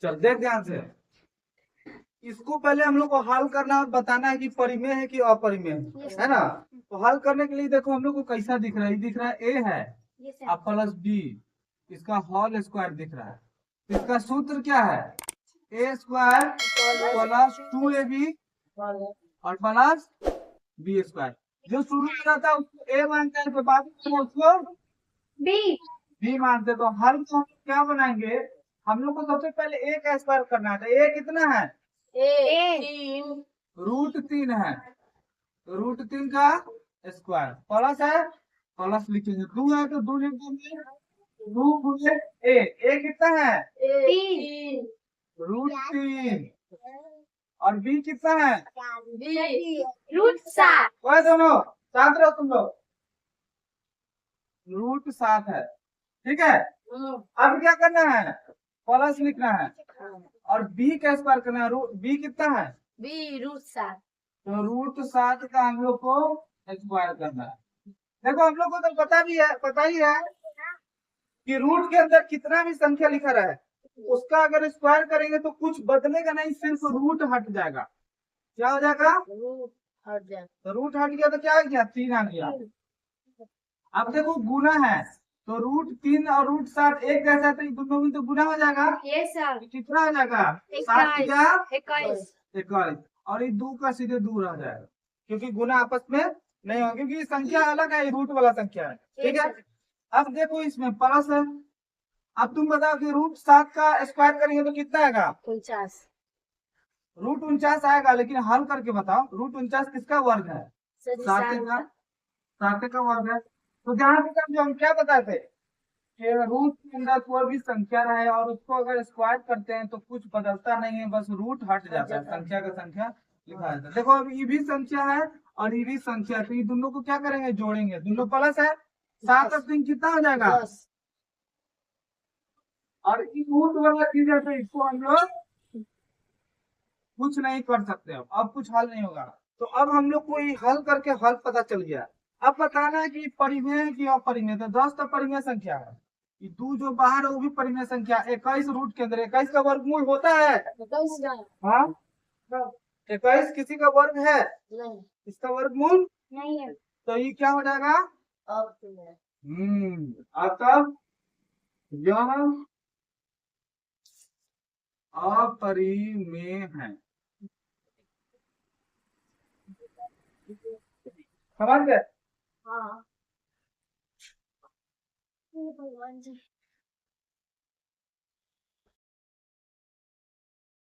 चल देख ध्यान से। इसको पहले हम लोग को हल करना और बताना है कि परिमेय है कि अपरिमेय है ना। तो हल करने के लिए देखो हम लोग को कैसा दिख रहा है, दिख रहा है ए है अब प्लस बी, इसका होल स्क्वायर दिख रहा है। इसका सूत्र क्या है, ए स्क्वायर प्लस 2ab और प्लस बी स्क्वायर। जो शुरू में रहता है उसको ए मानते हैं, तो बाद में उसको बी मानते। तो हल में हम क्या बनाएंगे, हम लोग को सबसे पहले ए का स्क्वायर करना है। ए कितना है, √3 है, √3 का स्क्वायर प्लस है, प्लस लिखेंगे। 2 है तो 2 लिख देंगे, 2 गुणे ए कितना है √3 और बी कितना है वह दोनों साथ रहो तुम लोग, √7 है। ठीक है, अब क्या करना है, प्लस लिखना है और बी का स्क्वायर करना है। बी कितना है √7। तो √7 का हम लोग को स्क्वायर करना है। देखो हम लोग को तो पता ही है कि रूट के अंदर कितना भी संख्या लिखा रहा है उसका अगर स्क्वायर करेंगे तो कुछ बदलेगा नहीं, सिर्फ रूट हट जाएगा। क्या हो जाएगा, तो रूट हट गया तो क्या हो गया, 3 आ गया। अब देखो गुना है तो √3 और √7 एक जैसा है, तो दोनों में तो गुना हो जाएगा। कितना हो जाएगा 7 या 21 और ये 2 का सीधे दूर आ जाएगा, क्योंकि गुना आपस में नहीं होगा, क्योंकि ये संख्या अलग है, रूट वाला संख्या है। ठीक है, अब देखो इसमें प्लस है। अब तुम बताओ कि √7 का स्क्वायर करेंगे तो कितना आएगा, 49 आएगा। लेकिन हल करके बताओ, √49 किसका वर्ग है, 7 का वर्ग है। तो ध्यान से हम क्या बताते कि रूट के अंदर कोई भी संख्या रहे और उसको अगर स्क्वायर करते हैं तो कुछ बदलता नहीं है, बस रूट हट जाता है, संख्या का संख्या लिखा जाता है। देखो अब ये भी संख्या है और ये भी संख्या है, तो ये दोनों को क्या करेंगे, जोड़ेंगे। दोनों प्लस है, 7 और 3 कितना हो जाएगा, और ये रूट वाला चीज है तो इसको हम लोग कुछ नहीं कर सकते। अब कुछ हल नहीं होगा। तो अब हम लोग को ये हल करके हल पता चल गया। अब बताना है कि परिमेय है कि अपरिमेय। तो 10 तो परिमेय संख्या है, ये 2 जो बाहर है वो भी परिमेय संख्या। 21 रूट के अंदर 21 का वर्गमूल होता है, हाँ 21 किसी का वर्ग है, इसका वर्गमूल नहीं है। तो ये क्या हो जाएगा, अतः यह अपरिमेय है। समझ गए। हाँ। भगवान जी।